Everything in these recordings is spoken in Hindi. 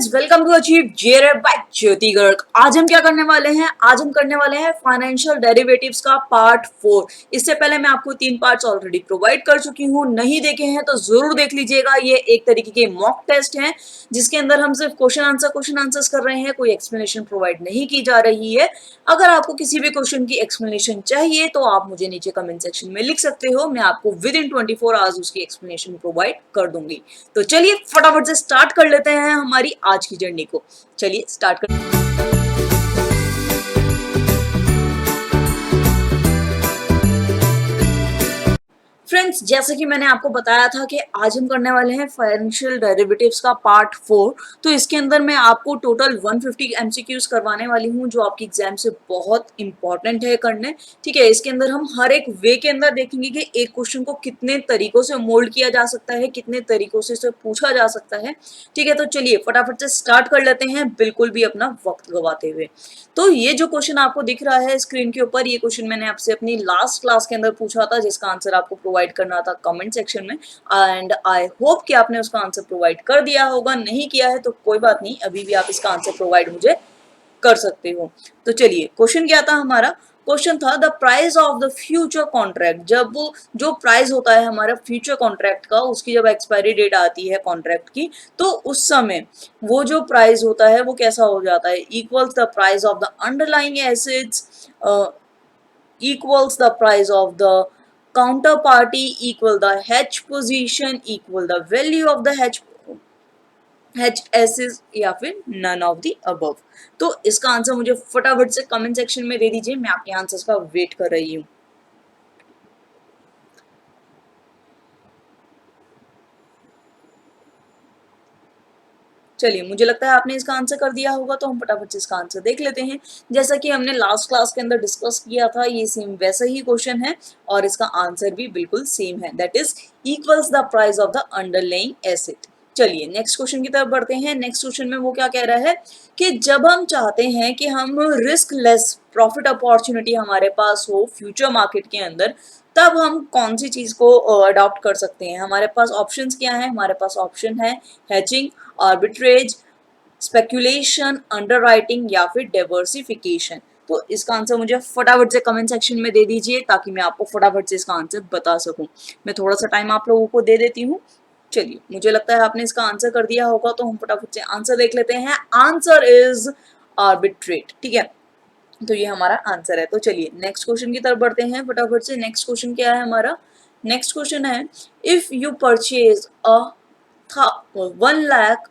Friends, welcome to achieve JRF by Jyoti Garg. आज हम क्या करने वाले हैं? आज हम करने वाले हैं फाइनेंशियल डेरिवेटिव्स का पार्ट 4। इससे पहले मैं आपको 3 पार्ट्स ऑलरेडी प्रोवाइड कर चुकी हूं, नहीं देखे हैं तो जरूर देख लीजिएगा। ये एक तरीके के मॉक टेस्ट हैं जिसके अंदर हम सिर्फ क्वेश्चन आंसर्स कर रहे हैं, कोई एक्सप्लेनेशन प्रोवाइड नहीं की जा रही है। अगर आपको किसी भी क्वेश्चन की एक्सप्लेनेशन चाहिए तो आप मुझे नीचे कमेंट सेक्शन में लिख सकते हो, मैं आपको विद इन 24 आवर्स उसकी एक्सप्लेनेशन प्रोवाइड कर दूंगी। तो चलिए फटाफट से स्टार्ट कर लेते हैं हमारी आज की जर्नी को। चलिए स्टार्ट कर। फ्रेंड्स, जैसे कि मैंने आपको बताया था कि आज हम करने वाले हैं फाइनेंशियल डेरिवेटिव्स का पार्ट 4। तो इसके अंदर मैं आपको टोटल 150 एमसीक्यूज करवाने वाली हूं जो आपकी एग्जाम से बहुत इंपॉर्टेंट है करने। ठीक है, इसके अंदर हम हर एक वे के अंदर देखेंगे कि एक क्वेश्चन को कितने तरीकों से मोल्ड किया जा सकता है, कितने तरीकों से इसे पूछा जा सकता है। ठीक है, तो चलिए फटाफट से स्टार्ट कर लेते हैं, बिल्कुल भी अपना वक्त गवाते हुए। तो ये जो क्वेश्चन आपको दिख रहा है स्क्रीन के ऊपर, ये क्वेश्चन मैंने आपसे अपनी लास्ट क्लास के अंदर पूछा था, जिसका आंसर आपको प्रोवाइड करना था कमेंट सेक्शन में। एंड आई होप कि आपने उसका आंसर प्रोवाइड कर दिया होगा। नहीं किया है तो कोई बात नहीं, अभी भी आप इसका आंसर प्रोवाइड मुझे कर सकते हो। तो चलिए, क्वेश्चन क्या था हमारा? क्वेश्चन था the price of the future contract. जब वो जो प्राइस होता है हमारा फ्यूचर कॉन्ट्रैक्ट का, उसकी जब एक्सपायरी डेट आती है कॉन्ट्रैक्ट की, तो उस समय वो जो प्राइस होता है वो कैसा हो जाता है? Equals the price of the underlying assets, equals the price of the counterparty, equal the hedge position, equal the value of the hedge assets, या फिर none of the above। तो इसका आंसर मुझे फटाफट से कमेंट सेक्शन में दे दीजिए, मैं आपके आंसर्स का वेट कर रही हूँ। चलिए, मुझे लगता है आपने इसका आंसर कर दिया होगा, तो हम फटाफट से इसका आंसर देख लेते हैं। जैसा कि हमने लास्ट क्लास के अंदर डिस्कस किया था, ये सेम वैसा ही क्वेश्चन है और इसका आंसर भी बिल्कुल सेम है, that is equals the price of the underlying asset. चलिए नेक्स्ट क्वेश्चन की तरफ बढ़ते हैं। नेक्स्ट क्वेश्चन में वो क्या कह रहा है कि जब हम चाहते हैं कि हम रिस्क लेस प्रॉफिट अपॉर्चुनिटी हमारे पास हो फ्यूचर मार्केट के अंदर, तब हम कौन सी चीज को अडॉप्ट कर सकते हैं? हमारे पास ऑप्शंस क्या है? हमारे पास ऑप्शन है हेजिंग, आर्बिट्रेज, स्पेक्यूलेशन, अंडरराइटिंग या फिर डाइवर्सिफिकेशन। तो इसका आंसर मुझे फटाफट से कमेंट सेक्शन में दे दीजिए ताकि मैं आपको फटाफट से इसका आंसर बता सकूं। मैं थोड़ा सा टाइम आप लोगों को दे देती हूँ। चलिए, मुझे लगता है आपने इसका आंसर कर दिया होगा, तो हम फटाफट से आंसर देख लेते हैं। Answer is arbitrate. ठीक है, तो ये हमारा आंसर है। तो चलिए नेक्स्ट क्वेश्चन की तरफ बढ़ते हैं फटाफट से। नेक्स्ट क्वेश्चन क्या है हमारा? नेक्स्ट क्वेश्चन है if you purchase a $1 lakh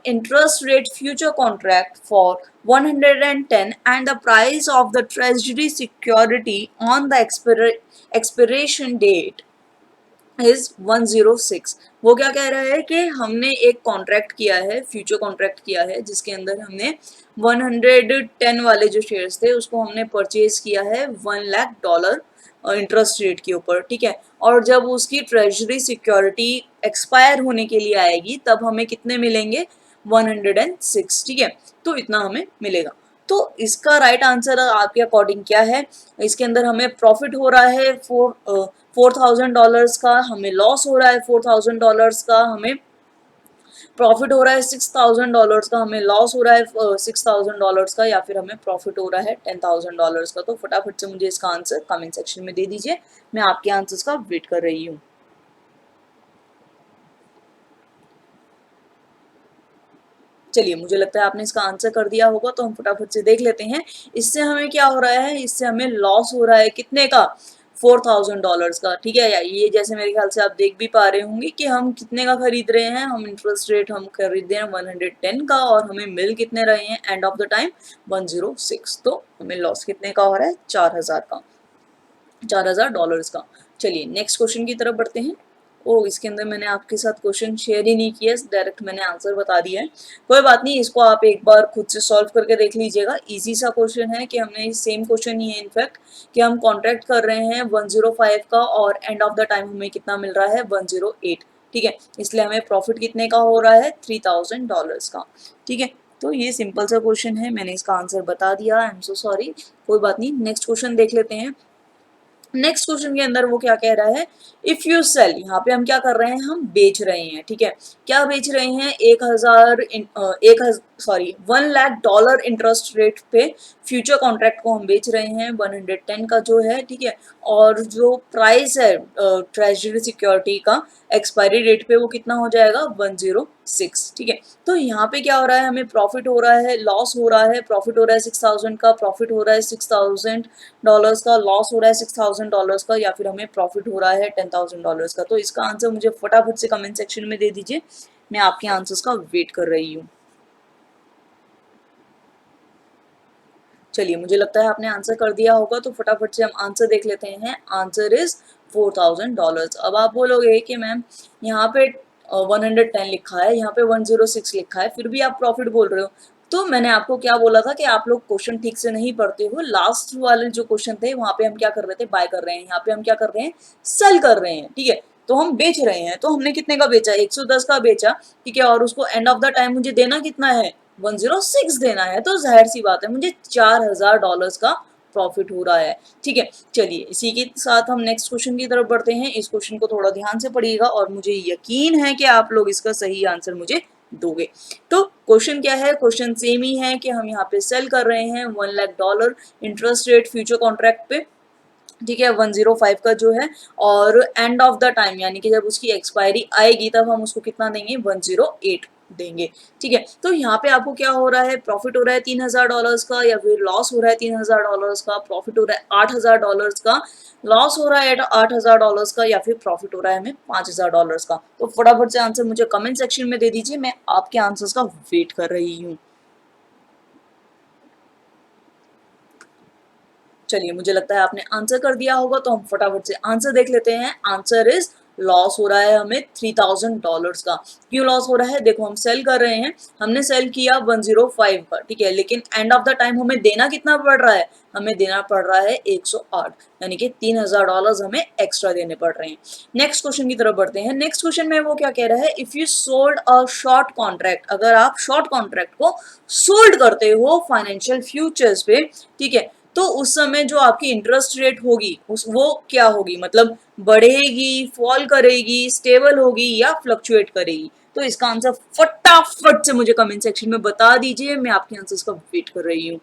interest rate future contract for 110 and the price of the treasury security on the expiration date is 106। वो क्या कह रहा है कि हमने एक कॉन्ट्रैक्ट किया है, फ्यूचर कॉन्ट्रैक्ट किया है, जिसके अंदर हमने 110 वाले जो शेयर्स थे उसको हमने परचेज किया है $1 लाख इंटरेस्ट रेट के ऊपर। ठीक है, और जब उसकी ट्रेजरी सिक्योरिटी एक्सपायर होने के लिए आएगी तब हमें कितने मिलेंगे? 106। ठीक है, तो इतना हमें मिलेगा। तो इसका राइट आंसर आपके अकॉर्डिंग क्या है? इसके अंदर हमें प्रॉफिट हो रहा है $4,000 का, हमें लॉस हो रहा है $4,000 का, हमें प्रॉफिट हो रहा है $6,000 का, हमें लॉस हो रहा है $6,000 का, या फिर हमें प्रॉफिट हो रहा है $10,000 का। तो फटाफट से मुझे इसका आंसर कमेंट सेक्शन में दे दीजिए, मैं आपके आंसर्स का वेट कर रही हूँ। चलिए, मुझे लगता है आपने इसका आंसर कर दिया होगा, तो हम फटाफट से देख लेते हैं। इससे हमें क्या हो रहा है? इससे हमें लॉस हो रहा है कितने का? $4,000 का। ठीक है, ये जैसे मेरे ख्याल से आप देख भी पा रहे होंगे कि हम कितने का खरीद रहे हैं। हम इंटरेस्ट रेट हम खरीद रहे हैं 110 का और हमें मिल कितने रहे हैं एंड ऑफ द टाइम? 106। तो हमें लॉस कितने का हो रहा है? 4,000 का, $4,000 का। चलिए नेक्स्ट क्वेश्चन की तरफ बढ़ते हैं। इसके अंदर मैंने आपके साथ क्वेश्चन शेयर ही नहीं किया, डायरेक्ट मैंने आंसर बता दिया है। कोई बात नहीं, इसको आप एक बार खुद से सॉल्व करके देख लीजिएगा। इजी सा क्वेश्चन है कि हमने सेम क्वेश्चन ही है इनफैक्ट, कि हम कॉन्ट्रैक्ट कर रहे हैं 105 का और एंड ऑफ द टाइम हमें कितना मिल रहा है? 108। ठीक है, इसलिए हमें प्रॉफिट कितने का हो रहा है? $3,000 का। ठीक है, तो ये सिंपल सा क्वेश्चन है, मैंने इसका आंसर बता दिया। आई एम सो सॉरी, कोई बात नहीं। नेक्स्ट क्वेश्चन देख लेते हैं। नेक्स्ट क्वेश्चन के अंदर वो क्या कह रहा है, इफ यू सेल, यहाँ पे हम क्या कर रहे हैं, हम बेच रहे हैं, ठीक है, क्या बेच रहे हैं, 1 लाख डॉलर इंटरेस्ट रेट पे फ्यूचर कॉन्ट्रैक्ट को हम बेच रहे हैं 110 का जो है, ठीक है, और जो प्राइस है ट्रेजरी सिक्योरिटी का एक्सपायरी डेट पे वो कितना हो जाएगा 106, ठीक है। तो यहाँ पे क्या हो रहा है, हमें प्रॉफिट हो रहा है, लॉस हो रहा है, प्रॉफिट हो रहा है 6000 का, प्रॉफिट हो रहा है $6000 का, लॉस हो रहा है $6000 का, या फिर हमें प्रॉफिट हो रहा है $10,000 का। तो इसका आंसर मुझे फटाफट से कमेंट सेक्शन में दे दीजिए, मैं आपके आंसर्स का वेट कर रही हूँ। चलिए, मुझे लगता है आपने आंसर कर दिया होगा, तो फटाफट से हम आंसर देख लेते हैं। Answer is $4000। अब आप बोलोगे कि मैम यहाँ पे 110 लिखा है, यहाँ पे 106 लिखा है, फिर भी आप प्रॉफिट बोल रहे हो। तो मैंने आपको क्या बोला था कि आप लोग क्वेश्चन ठीक से नहीं पढ़ते हो। लास्ट वाले जो क्वेश्चन थे वहां पे हम क्या कर रहे थे, बाय कर रहे हैं, यहाँ पे हम क्या कर रहे हैं, सेल कर रहे हैं, ठीक है। तो हम बेच रहे हैं, तो हमने कितने का बेचा, 110 का बेचा, ठीक है, और उसको एंड ऑफ द टाइम मुझे देना कितना है, 106 देना है। तो जाहिर सी बात है मुझे $4000 का प्रॉफिट हो रहा है, ठीक है। चलिए, इसी के साथ हम नेक्स्ट क्वेश्चन की तरफ बढ़ते हैं। इस क्वेश्चन को थोड़ा ध्यान से पढ़िएगा और मुझे यकीन है कि आप लोग इसका सही आंसर मुझे दोगे। तो क्वेश्चन क्या है, क्वेश्चन सेम ही है कि हम यहाँ पे सेल कर रहे हैं $1 lakh interest rate future contract पे, ठीक है, 105 का जो है, और एंड ऑफ द टाइम यानी कि जब उसकी एक्सपायरी आएगी तब हम उसको कितना देंगे, 108 देंगे, ठीक है। तो यहाँ पे आपको क्या हो रहा है, प्रॉफिट हो रहा है $3000 का, या फिर लॉस हो रहा है $3000 का, प्रॉफिट हो रहा है $8000 का, लॉस हो रहा है $8000 का, या फिर प्रॉफिट हो रहा है हमें $5000 का। तो फटाफट से आंसर मुझे कमेंट सेक्शन में दे दीजिए, मैं आपके आंसर्स का वेट कर रही हूँ। चलिए, मुझे लगता है आपने आंसर कर दिया होगा, तो हम फटाफट से आंसर देख लेते हैं। आंसर इज लॉस हो रहा है हमें $3000 का। क्यों लॉस हो रहा है, देखो हम सेल कर रहे हैं, हमने सेल किया 105 का, ठीक है, लेकिन एंड ऑफ द टाइम हमें देना कितना पड़ रहा है, हमें देना पड़ रहा है 108, यानी कि $3000 हमें एक्स्ट्रा देने पड़ रहे हैं। नेक्स्ट क्वेश्चन की तरफ बढ़ते हैं। नेक्स्ट क्वेश्चन में वो क्या कह रहा है, if you sold a short contract, अगर आप शॉर्ट कॉन्ट्रैक्ट को सोल्ड करते हो फाइनेंशियल फ्यूचर्स पे, ठीक है, तो उस समय जो आपकी इंटरेस्ट रेट होगी उस वो क्या होगी, मतलब बढ़ेगी, फॉल करेगी, स्टेबल होगी, या फ्लक्चुएट करेगी। तो इसका आंसर फटाफट से मुझे कमेंट सेक्शन में बता दीजिए, मैं आपके आंसर्स का वेट कर रही हूँ।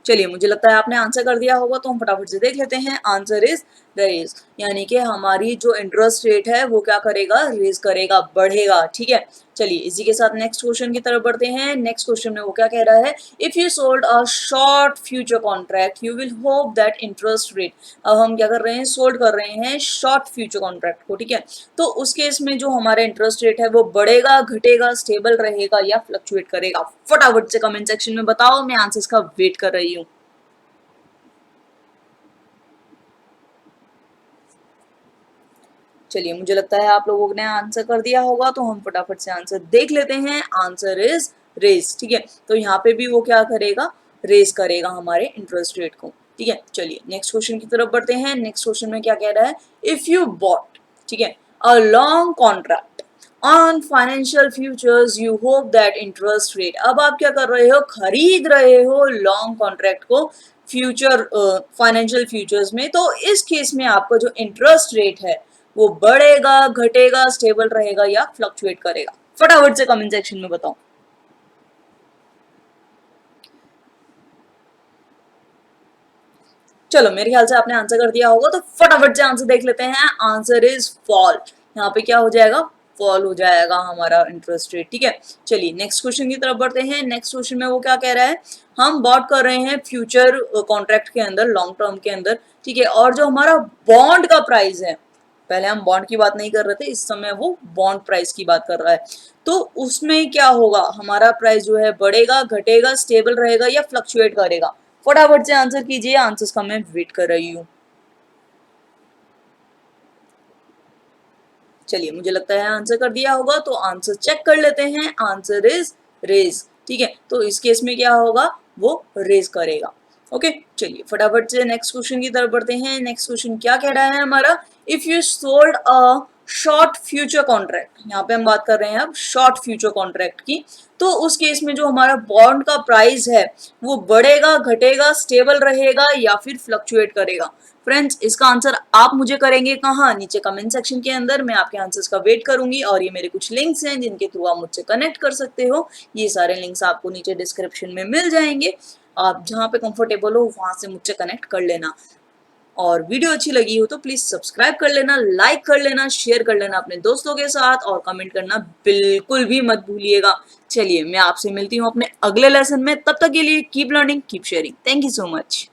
चलिए, मुझे लगता है आपने आंसर कर दिया होगा, तो हम फटाफट से देख लेते हैं। आंसर इज रेज, यानी कि हमारी जो इंटरेस्ट रेट है वो क्या करेगा, रेज करेगा, बढ़ेगा, ठीक है। चलिए, इसी के साथ नेक्स्ट क्वेश्चन की तरफ बढ़ते हैं। नेक्स्ट क्वेश्चन में वो क्या कह रहा है, if you sold a short future contract you will hope that interest rate, अब हम क्या कर रहे हैं, सोल्ड कर रहे हैं शॉर्ट फ्यूचर कॉन्ट्रैक्ट को, ठीक है। तो उस केस में जो हमारा इंटरेस्ट रेट है वो बढ़ेगा, घटेगा, स्टेबल रहेगा, या फ्लक्चुएट करेगा। फटाफट से कमेंट सेक्शन में बताओ, मैं आंसर्स का वेट कर रही हूँ। चलिए, मुझे लगता है आप लोगों ने आंसर कर दिया होगा, तो हम फटाफट से आंसर देख लेते हैं। आंसर इज रेस, ठीक है। तो यहाँ पे भी वो क्या करेगा, रेस करेगा हमारे इंटरेस्ट रेट को, ठीक है। चलिए, नेक्स्ट क्वेश्चन की तरफ बढ़ते हैं। नेक्स्ट क्वेश्चन में क्या कह रहा है, इफ यू बॉट, ठीक है, a long contract on financial futures you hope that interest rate, अब आप क्या कर रहे हो, खरीद रहे हो लॉन्ग कॉन्ट्रैक्ट को फ्यूचर फाइनेंशियल फ्यूचर्स में, तो इस केस में आपका जो इंटरेस्ट रेट है वो बढ़ेगा, घटेगा, स्टेबल रहेगा, या फ्लक्चुएट करेगा। फटाफट से कमेंट सेक्शन में बताओ। चलो, मेरे ख्याल से आपने आंसर कर दिया होगा, तो फटाफट से आंसर देख लेते हैं। आंसर इज फॉल, यहाँ पे क्या हो जाएगा, फॉल हो जाएगा हमारा इंटरेस्ट रेट, ठीक है। चलिए, नेक्स्ट क्वेश्चन की तरफ बढ़ते हैं। नेक्स्ट क्वेश्चन में वो क्या कह रहा है, हम बॉट कर रहे हैं फ्यूचर कॉन्ट्रैक्ट के अंदर, लॉन्ग टर्म के अंदर, ठीक है, और जो हमारा बॉन्ड का प्राइस है, पहले हम बॉन्ड की बात नहीं कर रहे थे, इस समय वो बॉन्ड प्राइस की बात कर रहा है, तो उसमें क्या होगा, हमारा प्राइस जो है बढ़ेगा, घटेगा, स्टेबल रहेगा, या फ्लक्चुएट करेगा। फटाफट से आंसर कीजिए, आंसर्स का मैं वेट कर रही हूँ। चलिए, मुझे लगता है आंसर कर दिया होगा, तो आंसर चेक कर लेते हैं। आंसर इज रेज, ठीक है। तो इस केस में क्या होगा, वो रेज करेगा, ओके। चलिए, फटाफट से नेक्स्ट क्वेश्चन की तरफ बढ़ते हैं। नेक्स्ट क्वेश्चन क्या कह रहा है हमारा, if you sold a short future contract, यहाँ पे हम बात कर रहे हैं अब शॉर्ट फ्यूचर कॉन्ट्रैक्ट की। तो उस केस में जो हमारा बॉन्ड का प्राइस है वो बढ़ेगा, घटेगा, स्टेबल रहेगा या फिर फ्लक्चुएट करेगा। फ्रेंड्स, इसका आंसर आप मुझे करेंगे कहाँ? नीचे कमेंट सेक्शन के अंदर। मैं आपके आंसर्स का वेट करूंगी और ये मेरे कुछ लिंक्स हैं जिनके थ्रू आप मुझसे कनेक्ट कर सकते हो। ये सारे लिंक्स आपको नीचे डिस्क्रिप्शन में मिल जाएंगे। आप जहाँ पे कंफर्टेबल हो वहां से मुझसे कनेक्ट कर लेना। और वीडियो अच्छी लगी हो तो प्लीज सब्सक्राइब कर लेना, लाइक कर लेना, शेयर कर लेना अपने दोस्तों के साथ और कमेंट करना बिल्कुल भी मत भूलिएगा। चलिए, मैं आपसे मिलती हूँ अपने अगले लेसन में। तब तक के लिए keep learning, keep sharing. Thank you so much.